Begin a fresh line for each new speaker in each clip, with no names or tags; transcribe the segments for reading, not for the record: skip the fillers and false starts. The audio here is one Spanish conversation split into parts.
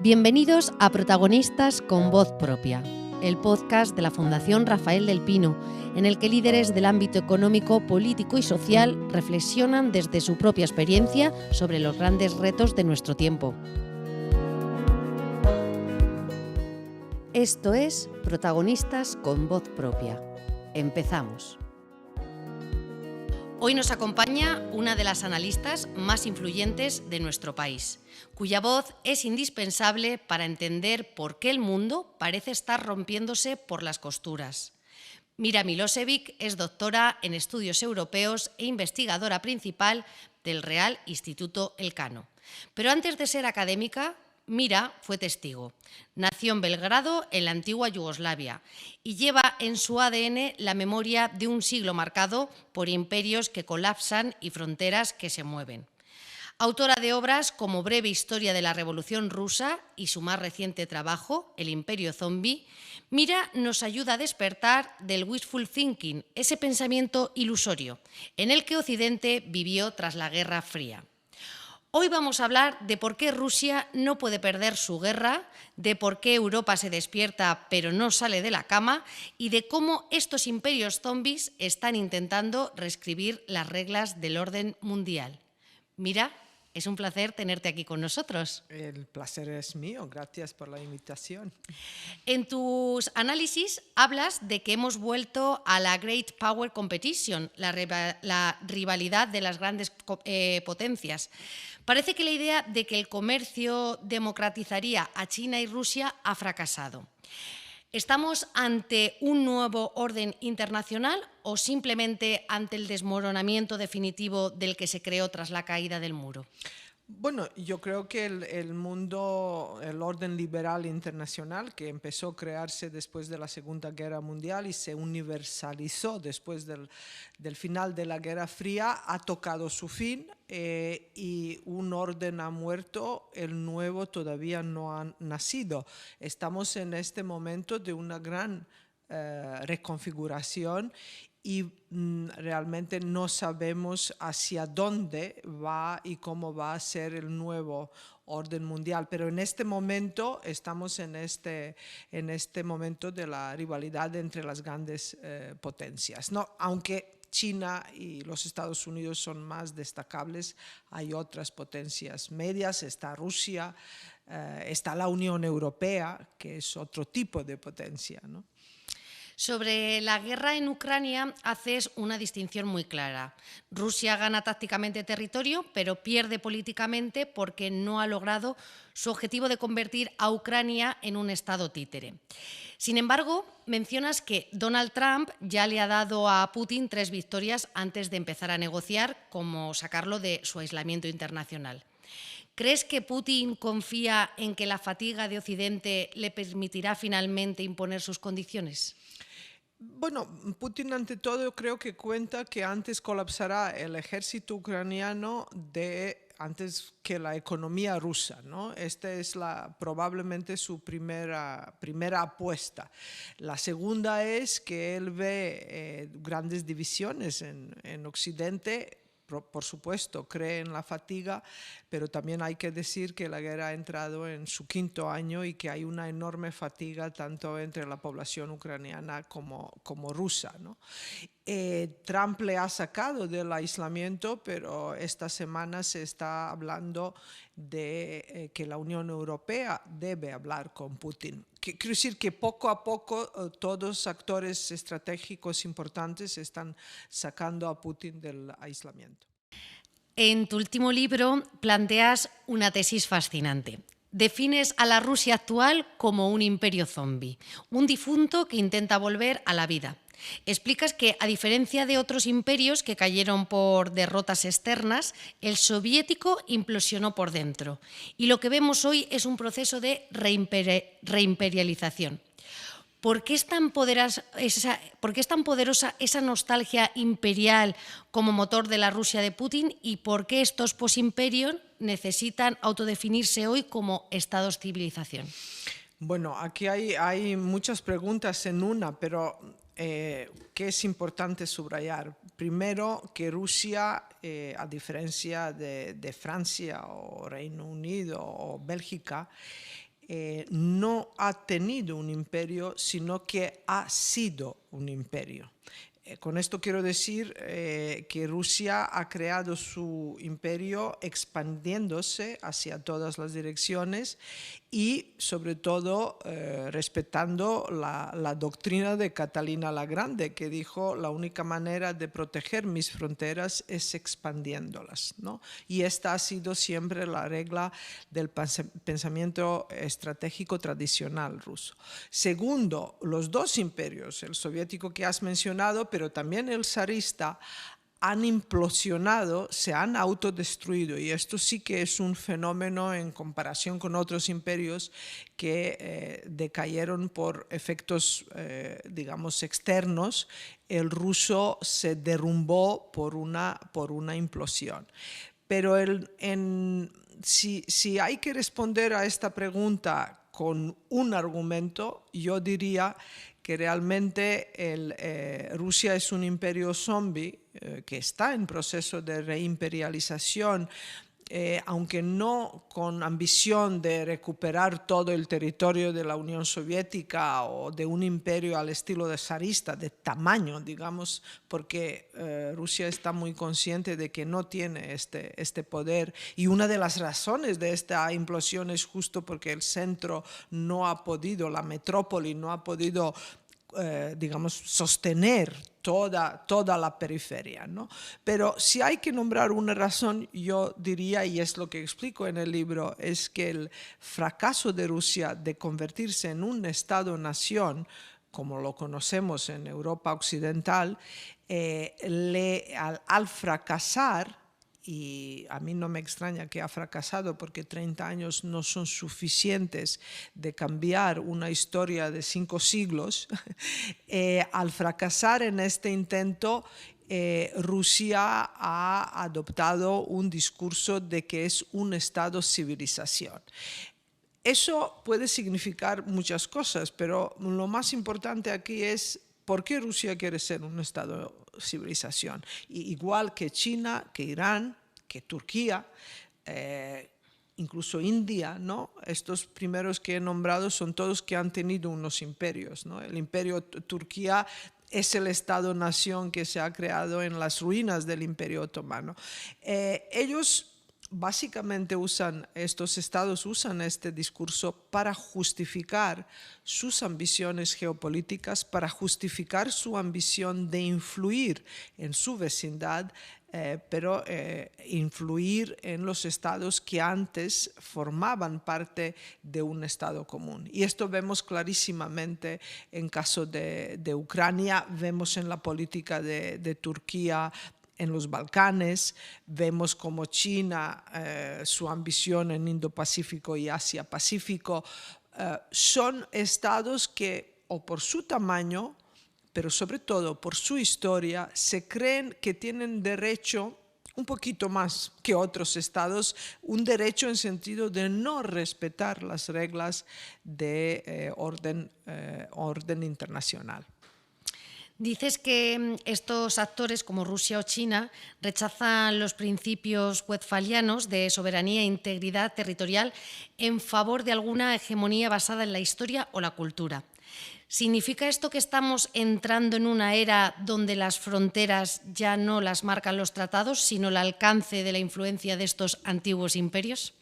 Bienvenidos a Protagonistas con Voz Propia, el podcast de la Fundación Rafael del Pino, en el que líderes del ámbito económico, político y social reflexionan desde su propia experiencia sobre los grandes retos de nuestro tiempo. Esto es Protagonistas con Voz Propia. Empezamos. Hoy nos acompaña una de las analistas más influyentes de nuestro país, cuya voz es indispensable para entender por qué el mundo parece estar rompiéndose por las costuras. Mira Milosevic es doctora en estudios europeos e investigadora principal del Real Instituto Elcano. Pero antes de ser académica, Mira fue testigo. Nació en Belgrado, en la antigua Yugoslavia, y lleva en su ADN la memoria de un siglo marcado por imperios que colapsan y fronteras que se mueven. Autora de obras como Breve Historia de la Revolución Rusa y su más reciente trabajo, El Imperio Zombie, Mira nos ayuda a despertar del wishful thinking, ese pensamiento ilusorio, en el que Occidente vivió tras la Guerra Fría. Hoy vamos a hablar de por qué Rusia no puede perder su guerra, de por qué Europa se despierta pero no sale de la cama y de cómo estos imperios zombies están intentando reescribir las reglas del orden mundial. Mira, es un placer tenerte aquí con nosotros.
El placer es mío, gracias por la invitación.
En tus análisis hablas de que hemos vuelto a la Great Power Competition, la rivalidad de las grandes potencias. Parece que la idea de que el comercio democratizaría a China y Rusia ha fracasado. ¿Estamos ante un nuevo orden internacional o simplemente ante el desmoronamiento definitivo del que se creó tras la caída del muro?
Bueno, yo creo que el mundo, el orden liberal internacional que empezó a crearse después de la Segunda Guerra Mundial y se universalizó después del final de la Guerra Fría, ha tocado su fin y un orden ha muerto, el nuevo todavía no ha nacido. Estamos en este momento de una gran reconfiguración y realmente no sabemos hacia dónde va y cómo va a ser el nuevo orden mundial. Pero en este momento estamos en este momento de la rivalidad entre las grandes potencias, ¿no? Aunque China y los Estados Unidos son más destacables, hay otras potencias medias, está Rusia, está la Unión Europea, que es otro tipo de potencia, ¿no?
Sobre la guerra en Ucrania haces una distinción muy clara. Rusia gana tácticamente territorio, pero pierde políticamente porque no ha logrado su objetivo de convertir a Ucrania en un estado títere. Sin embargo, mencionas que Donald Trump ya le ha dado a Putin 3 victorias antes de empezar a negociar, como sacarlo de su aislamiento internacional. ¿Crees que Putin confía en que la fatiga de Occidente le permitirá finalmente imponer sus condiciones?
Bueno, Putin ante todo creo que cuenta que antes colapsará el ejército ucraniano antes que la economía rusa, ¿no? Esta es probablemente su primera apuesta. La segunda es que él ve grandes divisiones en Occidente. Por supuesto, cree en la fatiga, pero también hay que decir que la guerra ha entrado en su 5º año y que hay una enorme fatiga tanto entre la población ucraniana como rusa, ¿no? Trump le ha sacado del aislamiento, pero esta semana se está hablando de que la Unión Europea debe hablar con Putin. Quiero decir que poco a poco todos actores estratégicos importantes están sacando a Putin del aislamiento.
En tu último libro planteas una tesis fascinante. Defines a la Rusia actual como un imperio zombie, un difunto que intenta volver a la vida. Explicas que, a diferencia de otros imperios que cayeron por derrotas externas, el soviético implosionó por dentro. Y lo que vemos hoy es un proceso de reimperialización. ¿Por qué es tan poderosa esa nostalgia imperial como motor de la Rusia de Putin y por qué estos posimperios necesitan autodefinirse hoy como estados-civilización?
Bueno, aquí hay muchas preguntas en una, pero que es importante subrayar. Primero, que Rusia, a diferencia de Francia o Reino Unido o Bélgica, no ha tenido un imperio, sino que ha sido un imperio. Con esto quiero decir que Rusia ha creado su imperio expandiéndose hacia todas las direcciones y sobre todo respetando la doctrina de Catalina la Grande, que dijo: la única manera de proteger mis fronteras es expandiéndolas, ¿no? Y esta ha sido siempre la regla del pensamiento estratégico tradicional ruso. Segundo, los dos imperios, el soviético que has mencionado, pero también el zarista, han implosionado, se han autodestruido, y esto sí que es un fenómeno en comparación con otros imperios que decayeron por efectos, digamos, externos. El ruso se derrumbó por una implosión. Pero si hay que responder a esta pregunta con un argumento, yo diría que realmente Rusia es un imperio zombie que está en proceso de reimperialización, aunque no con ambición de recuperar todo el territorio de la Unión Soviética o de un imperio al estilo de zarista, de tamaño, digamos, porque Rusia está muy consciente de que no tiene este poder, y una de las razones de esta implosión es justo porque el centro no ha podido, la metrópoli no ha podido digamos, sostener toda la periferia, ¿no? Pero si hay que nombrar una razón, yo diría, y es lo que explico en el libro, es que el fracaso de Rusia de convertirse en un Estado-nación, como lo conocemos en Europa Occidental, al fracasar, y a mí no me extraña que ha fracasado porque 30 años no son suficientes de cambiar una historia de 5 siglos, al fracasar en este intento, Rusia ha adoptado un discurso de que es un Estado-civilización. Eso puede significar muchas cosas, pero lo más importante aquí es: ¿por qué Rusia quiere ser un Estado-civilización? Igual que China, que Irán, que Turquía, incluso India, ¿no? Estos primeros que he nombrado son todos que han tenido unos imperios, ¿no? El imperio Turquía es el Estado-nación que se ha creado en las ruinas del Imperio Otomano. Ellos básicamente estos estados usan este discurso para justificar sus ambiciones geopolíticas, para justificar su ambición de influir en su vecindad, pero influir en los estados que antes formaban parte de un estado común. Y esto vemos clarísimamente en caso de Ucrania, vemos en la política de Turquía en los Balcanes, vemos como China, su ambición en Indo-Pacífico y Asia-Pacífico, son estados que, o por su tamaño, pero sobre todo por su historia, se creen que tienen derecho, un poquito más que otros estados, un derecho en sentido de no respetar las reglas de orden internacional.
Dices que estos actores, como Rusia o China, rechazan los principios westfalianos de soberanía e integridad territorial en favor de alguna hegemonía basada en la historia o la cultura. ¿Significa esto que estamos entrando en una era donde las fronteras ya no las marcan los tratados, sino el alcance de la influencia de estos antiguos imperios?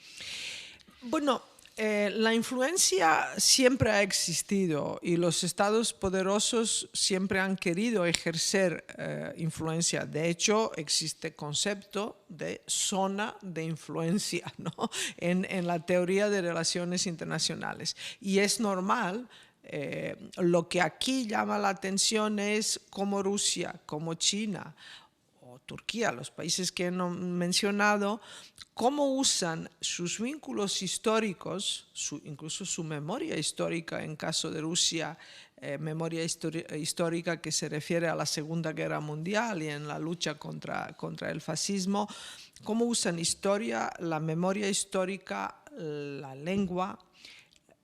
Bueno, la influencia siempre ha existido y los estados poderosos siempre han querido ejercer influencia. De hecho, existe concepto de zona de influencia, ¿no? en la teoría de relaciones internacionales. Y es normal. Lo que aquí llama la atención es cómo Rusia, como China o Turquía, los países que he mencionado, cómo usan sus vínculos históricos, incluso su memoria histórica en caso de Rusia, memoria histórica que se refiere a la Segunda Guerra Mundial y en la lucha contra el fascismo, cómo usan historia, la memoria histórica, la lengua,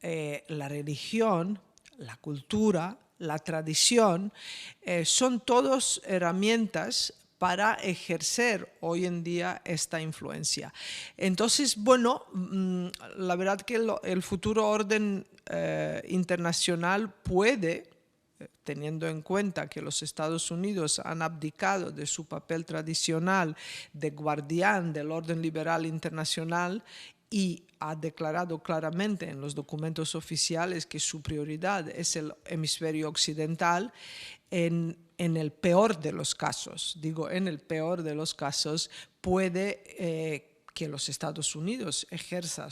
la religión, la cultura, la tradición, son todas herramientas para ejercer hoy en día esta influencia. Entonces, bueno, la verdad que el futuro orden internacional puede, teniendo en cuenta que los Estados Unidos han abdicado de su papel tradicional de guardián del orden liberal internacional y ha declarado claramente en los documentos oficiales que su prioridad es el hemisferio occidental, en el peor de los casos, digo en el peor de los casos, puede que los Estados Unidos ejerza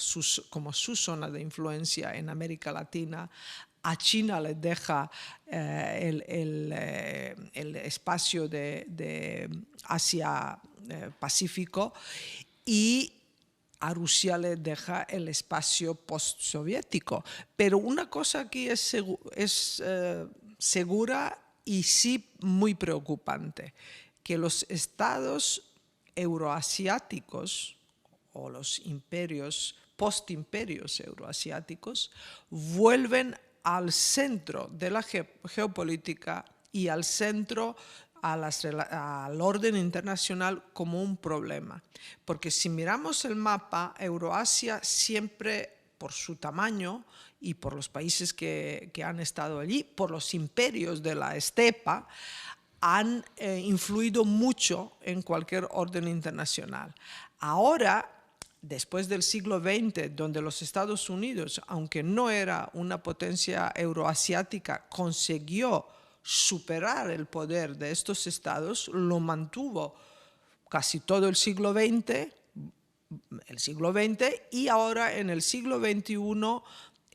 como su zona de influencia en América Latina. A China le deja el espacio de Asia-Pacífico y a Rusia le deja el espacio postsoviético. Pero una cosa aquí es segura y sí muy preocupante, que los estados euroasiáticos o los imperios, postimperios euroasiáticos, vuelven al centro de la geopolítica y al centro al orden internacional como un problema. Porque si miramos el mapa, Euroasia siempre, por su tamaño y por los países que han estado allí, por los imperios de la estepa, han influido mucho en cualquier orden internacional. Ahora, después del siglo XX, donde los Estados Unidos, aunque no era una potencia euroasiática, consiguió superar el poder de estos estados, lo mantuvo casi todo el siglo XX y ahora en el siglo XXI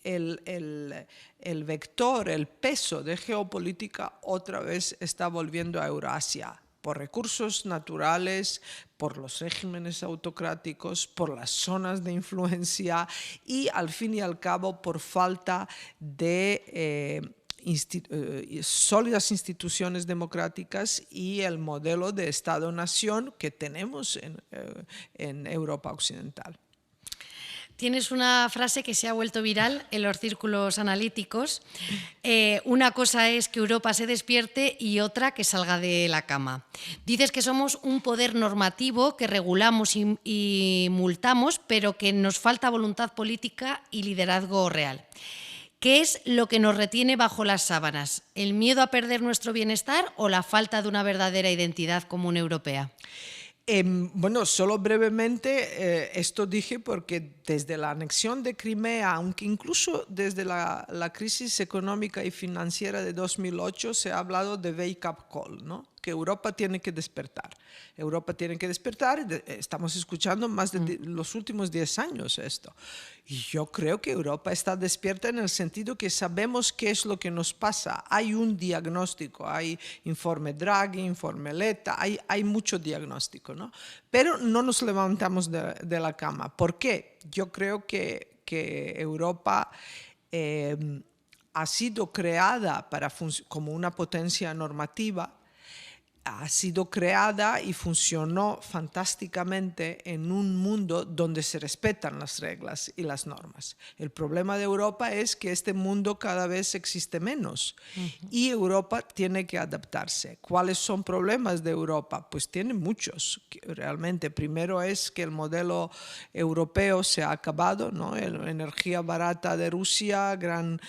el vector, el peso de geopolítica otra vez está volviendo a Eurasia, por recursos naturales, por los regímenes autocráticos, por las zonas de influencia y al fin y al cabo por falta de sólidas instituciones democráticas y el modelo de Estado-nación que tenemos en Europa Occidental.
Tienes una frase que se ha vuelto viral en los círculos analíticos. Una cosa es que Europa se despierte y otra que salga de la cama. Dices que somos un poder normativo que regulamos y multamos, pero que nos falta voluntad política y liderazgo real. ¿Qué es lo que nos retiene bajo las sábanas? ¿El miedo a perder nuestro bienestar o la falta de una verdadera identidad común europea?
Bueno, solo brevemente esto dije porque desde la anexión de Crimea, aunque incluso desde la crisis económica y financiera de 2008 se ha hablado de wake-up call, ¿no? Que Europa tiene que despertar. Europa tiene que despertar, estamos escuchando más de los últimos 10 años esto. Y yo creo que Europa está despierta en el sentido que sabemos qué es lo que nos pasa. Hay un diagnóstico, hay informe Draghi, informe Letta, hay mucho diagnóstico, ¿no? Pero no nos levantamos de la cama. ¿Por qué? Yo creo que Europa ha sido creada como una potencia normativa, ha sido creada y funcionó fantásticamente en un mundo donde se respetan las reglas y las normas. El problema de Europa es que este mundo cada vez existe menos y Europa tiene que adaptarse. ¿Cuáles son problemas de Europa? Pues tiene muchos, realmente. Primero es que el modelo europeo se ha acabado, ¿no? La energía barata de Rusia, gran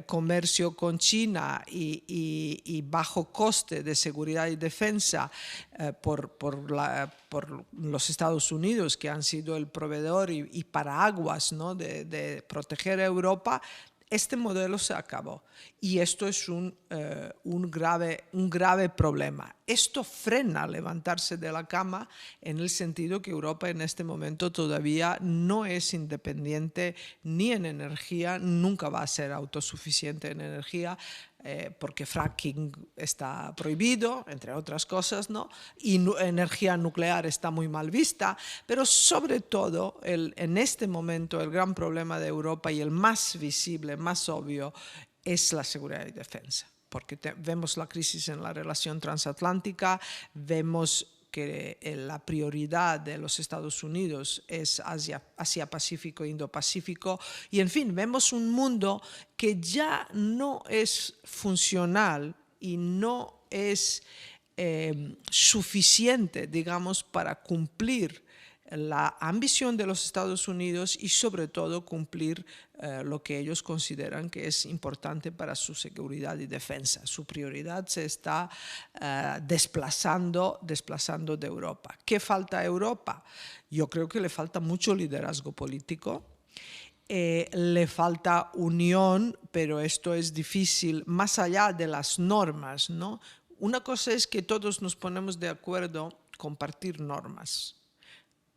comercio con China y bajo coste de seguridad y defensa por los Estados Unidos, que han sido el proveedor y paraguas, ¿no? de proteger a Europa. Este modelo se acabó y esto es un grave problema. Esto frena levantarse de la cama en el sentido que Europa en este momento todavía no es independiente ni en energía, nunca va a ser autosuficiente en energía, porque fracking está prohibido, entre otras cosas, ¿no? Y energía nuclear está muy mal vista, pero sobre todo en este momento el gran problema de Europa y el más visible, más obvio, es la seguridad y defensa, porque vemos la crisis en la relación transatlántica, vemos que la prioridad de los Estados Unidos es Asia-Pacífico e Indo-Pacífico, y en fin, vemos un mundo que ya no es funcional y no es suficiente, digamos, para cumplir la ambición de los Estados Unidos y sobre todo cumplir lo que ellos consideran que es importante para su seguridad y defensa. Su prioridad se está desplazando de Europa. ¿Qué falta a Europa? Yo creo que le falta mucho liderazgo político. Le falta unión, pero esto es difícil más allá de las normas, ¿no? Una cosa es que todos nos ponemos de acuerdo compartir normas,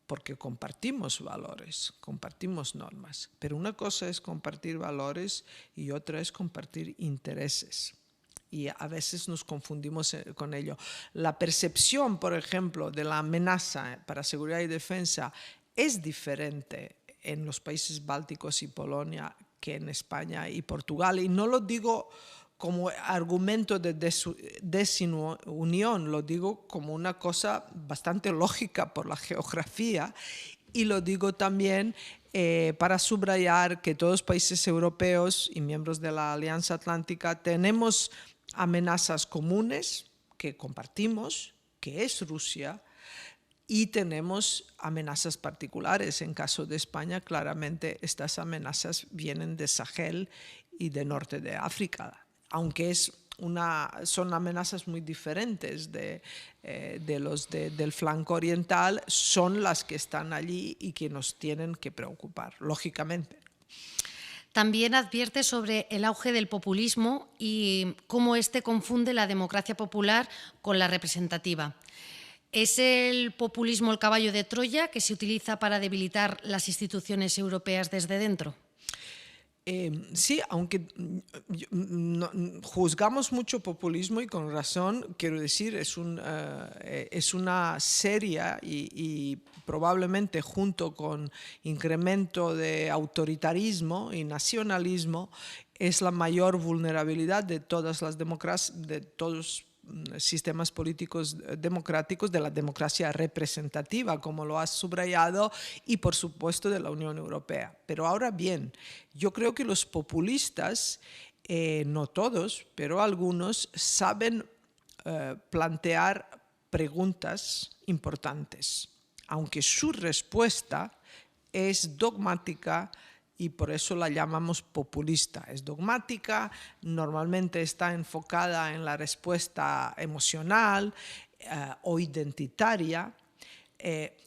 porque compartimos valores, compartimos normas, pero una cosa es compartir valores y otra es compartir intereses. Y a veces nos confundimos con ello. La percepción, por ejemplo, de la amenaza para seguridad y defensa es diferente en los países bálticos y Polonia que en España y Portugal. Y no lo digo como argumento de desunión, lo digo como una cosa bastante lógica por la geografía, y lo digo también para subrayar que todos los países europeos y miembros de la Alianza Atlántica tenemos amenazas comunes que compartimos, que es Rusia, y tenemos amenazas particulares. En caso de España, claramente estas amenazas vienen de Sahel y de norte de África, aunque son amenazas muy diferentes de los del flanco oriental, son las que están allí y que nos tienen que preocupar, lógicamente.
También advierte sobre el auge del populismo y cómo éste confunde la democracia popular con la representativa. ¿Es el populismo el caballo de Troya que se utiliza para debilitar las instituciones europeas desde dentro?
Sí, aunque juzgamos mucho populismo y con razón, quiero decir, es una seria y probablemente junto con incremento de autoritarismo y nacionalismo es la mayor vulnerabilidad de todas las democracias, de todos sistemas políticos democráticos, de la democracia representativa, como lo has subrayado, y por supuesto de la Unión Europea. Pero ahora bien, yo creo que los populistas, no todos, pero algunos, saben plantear preguntas importantes, aunque su respuesta es dogmática, y por eso la llamamos populista. Es dogmática, normalmente está enfocada en la respuesta emocional o identitaria.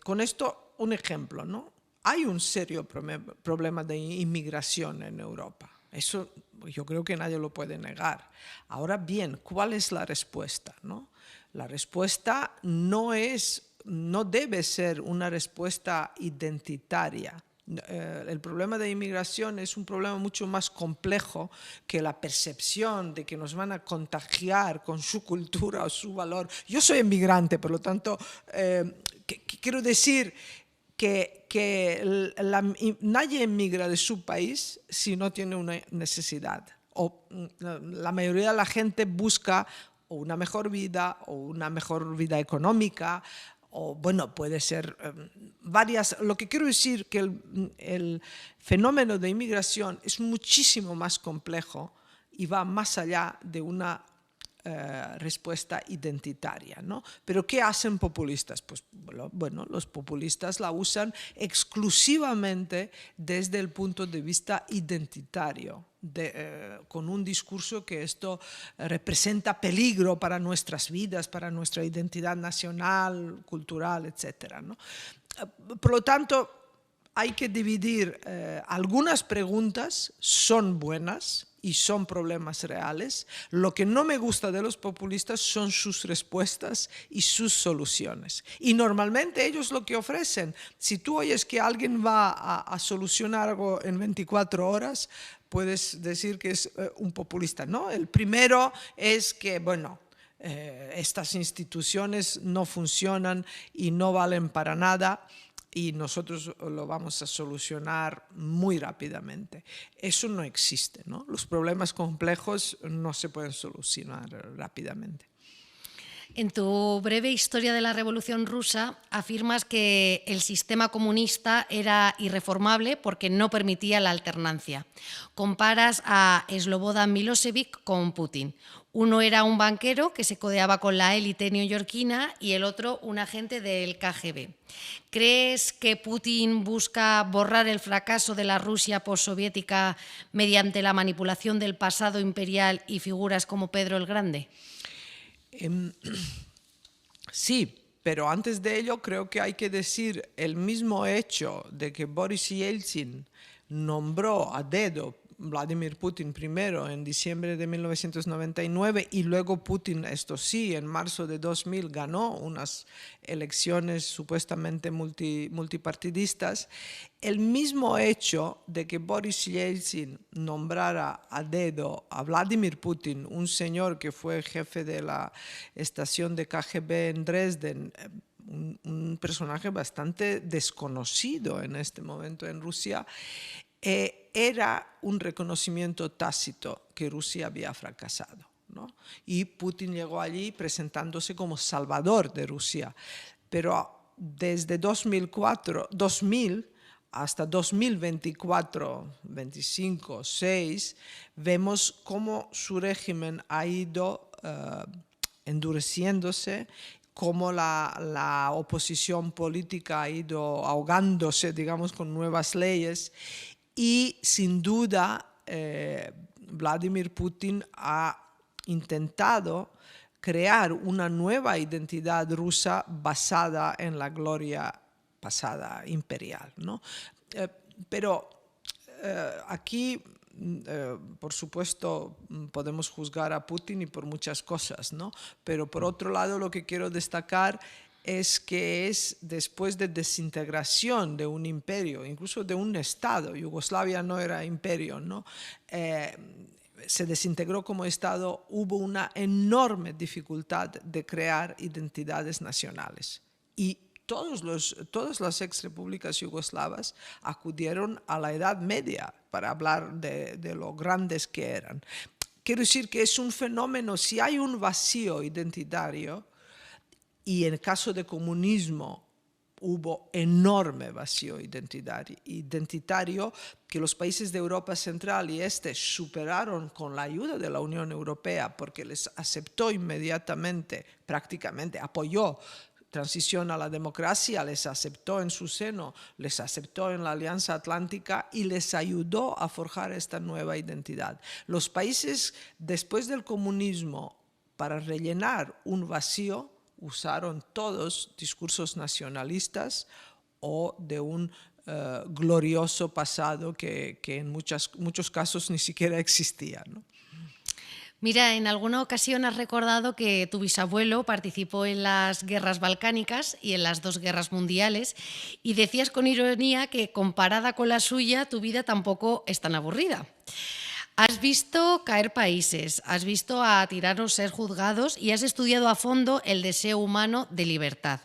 Con esto, un ejemplo, ¿no? Hay un serio problema de inmigración en Europa. Eso yo creo que nadie lo puede negar. Ahora bien, ¿cuál es la respuesta, no? La respuesta no debe ser una respuesta identitaria. El problema de inmigración es un problema mucho más complejo que la percepción de que nos van a contagiar con su cultura o su valor. Yo soy inmigrante, por lo tanto, quiero decir que nadie emigra de su país si no tiene una necesidad. La mayoría de la gente busca una mejor vida o una mejor vida económica, o bueno, puede ser varias. Lo que quiero decir que el fenómeno de inmigración es muchísimo más complejo y va más allá de una respuesta identitaria, ¿no? Pero ¿qué hacen populistas? Pues bueno, los populistas la usan exclusivamente desde el punto de vista identitario, con un discurso que esto representa peligro para nuestras vidas, para nuestra identidad nacional, cultural, etc., ¿no? Por lo tanto, hay que dividir. Algunas preguntas son buenas y son problemas reales. Lo que no me gusta de los populistas son sus respuestas y sus soluciones. Y normalmente ellos lo que ofrecen, si tú oyes que alguien va a solucionar algo en 24 horas, puedes decir que es un populista, ¿no? El primero es que, bueno, estas instituciones no funcionan y no valen para nada, y nosotros lo vamos a solucionar muy rápidamente. Eso no existe, ¿no? Los problemas complejos no se pueden solucionar rápidamente.
En tu breve historia de la Revolución Rusa afirmas que el sistema comunista era irreformable porque no permitía la alternancia. Comparas a Slobodan Milosevic con Putin. Uno era un banquero que se codeaba con la élite neoyorquina y el otro un agente del KGB. ¿Crees que Putin busca borrar el fracaso de la Rusia postsoviética mediante la manipulación del pasado imperial y figuras como Pedro el Grande?
Sí, pero antes de ello creo que hay que decir el mismo hecho de que Boris Yeltsin nombró a dedo Vladimir Putin primero en diciembre de 1999 y luego Putin, esto sí, en marzo de 2000 ganó unas elecciones supuestamente multipartidistas. El mismo hecho de que Boris Yeltsin nombrara a dedo a Vladimir Putin, un señor que fue jefe de la estación de KGB en Dresden, un personaje bastante desconocido en este momento en Rusia, era un reconocimiento tácito que Rusia había fracasado, ¿no? Y Putin llegó allí presentándose como salvador de Rusia. Pero desde 2000 hasta 2024, 25, 6, vemos cómo su régimen ha ido endureciéndose, cómo la oposición política ha ido ahogándose, digamos, con nuevas leyes. Y sin duda, Vladimir Putin ha intentado crear una nueva identidad rusa basada en la gloria pasada imperial, ¿no? Pero aquí, por supuesto, podemos juzgar a Putin y por muchas cosas, ¿no? Pero por otro lado, lo que quiero destacar es que es después de desintegración de un imperio, incluso de un Estado, Yugoslavia no era imperio, ¿no? Se desintegró como Estado, hubo una enorme dificultad de crear identidades nacionales. Y todas las exrepúblicas yugoslavas acudieron a la Edad Media para hablar de lo grandes que eran. Quiero decir que es un fenómeno, si hay un vacío identitario, y en el caso de comunismo hubo enorme vacío identitario que los países de Europa Central y Este superaron con la ayuda de la Unión Europea porque les aceptó inmediatamente, prácticamente apoyó transición a la democracia, les aceptó en su seno, les aceptó en la Alianza Atlántica y les ayudó a forjar esta nueva identidad. Los países después del comunismo, para rellenar un vacío, usaron todos discursos nacionalistas o de un glorioso pasado que en muchos casos ni siquiera existía, ¿no?
Mira, en alguna ocasión has recordado que tu bisabuelo participó en las guerras balcánicas y en las 2 guerras mundiales y decías con ironía que comparada con la suya tu vida tampoco es tan aburrida. Has visto caer países, has visto a tiranos ser juzgados y has estudiado a fondo el deseo humano de libertad.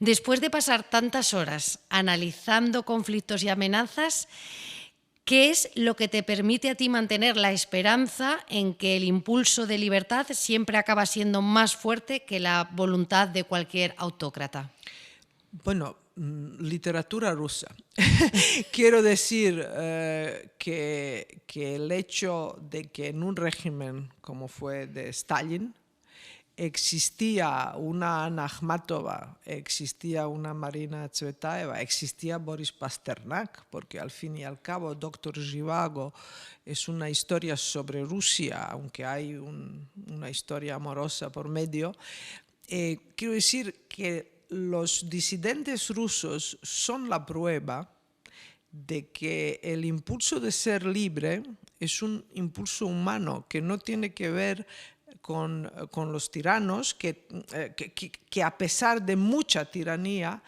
Después de pasar tantas horas analizando conflictos y amenazas, ¿qué es lo que te permite a ti mantener la esperanza en que el impulso de libertad siempre acaba siendo más fuerte que la voluntad de cualquier autócrata?
Bueno, literatura rusa. Quiero decir que el hecho de que en un régimen como fue de Stalin existía una Anna Akhmatova, existía una Marina Tsvetaeva, existía Boris Pasternak, porque al fin y al cabo Doctor Zhivago es una historia sobre Rusia, aunque hay una historia amorosa por medio. Quiero decir que los disidentes rusos son la prueba de que el impulso de ser libre es un impulso humano que no tiene que ver con los tiranos, que a pesar de mucha tiranía,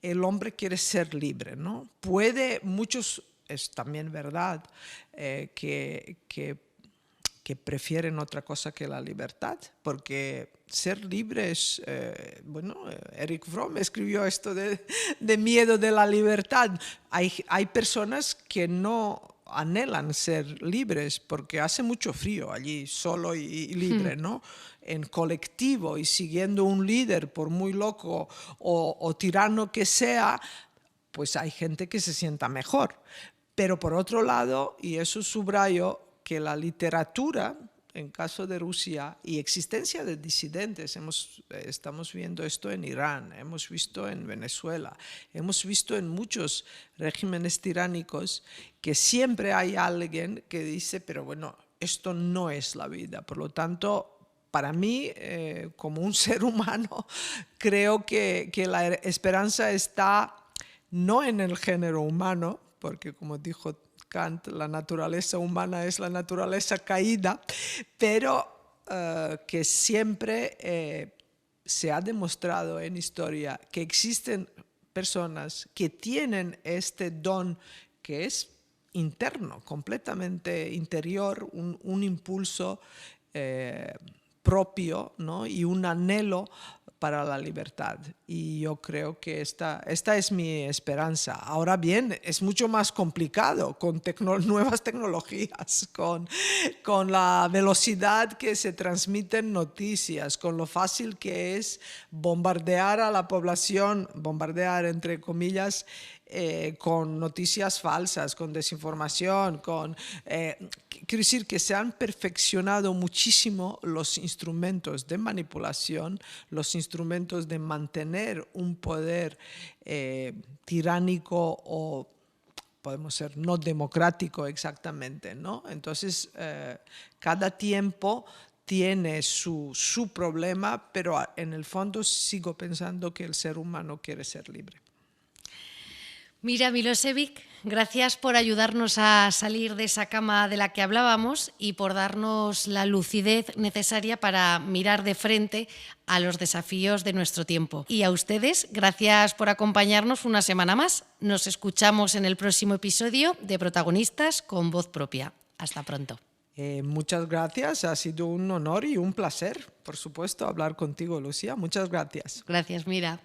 el hombre quiere ser libre, ¿no? Es también verdad que prefieren otra cosa que la libertad, porque ser libre es, Erich Fromm escribió esto de miedo de la libertad. Hay personas que no anhelan ser libres porque hace mucho frío allí, solo y libre, ¿no? En colectivo y siguiendo un líder, por muy loco o tirano que sea, pues hay gente que se sienta mejor. Pero por otro lado, y eso subrayo, que la literatura, en caso de Rusia, y existencia de disidentes, estamos viendo esto en Irán, hemos visto en Venezuela, hemos visto en muchos regímenes tiránicos, que siempre hay alguien que dice, pero bueno, esto no es la vida. Por lo tanto, para mí, como un ser humano, creo que la esperanza está no en el género humano, porque como dijo Kant, la naturaleza humana es la naturaleza caída, pero que siempre se ha demostrado en historia que existen personas que tienen este don que es interno, completamente interior, un impulso propio, ¿no? Y un anhelo para la libertad. Y yo creo que esta es mi esperanza. Ahora bien, es mucho más complicado con nuevas tecnologías, con la velocidad que se transmiten noticias, con lo fácil que es bombardear a la población, bombardear entre comillas, con noticias falsas, con desinformación, quiero decir que se han perfeccionado muchísimo los instrumentos de manipulación, los instrumentos de mantener un poder tiránico o podemos ser no democrático exactamente, ¿no? Entonces, cada tiempo tiene su problema, pero en el fondo sigo pensando que el ser humano quiere ser libre.
Mira, Milošević, gracias por ayudarnos a salir de esa cama de la que hablábamos y por darnos la lucidez necesaria para mirar de frente a los desafíos de nuestro tiempo. Y a ustedes, gracias por acompañarnos una semana más. Nos escuchamos en el próximo episodio de Protagonistas con Voz Propia. Hasta pronto.
Muchas gracias, ha sido un honor y un placer, por supuesto, hablar contigo, Lucía. Muchas gracias.
Gracias, Mira.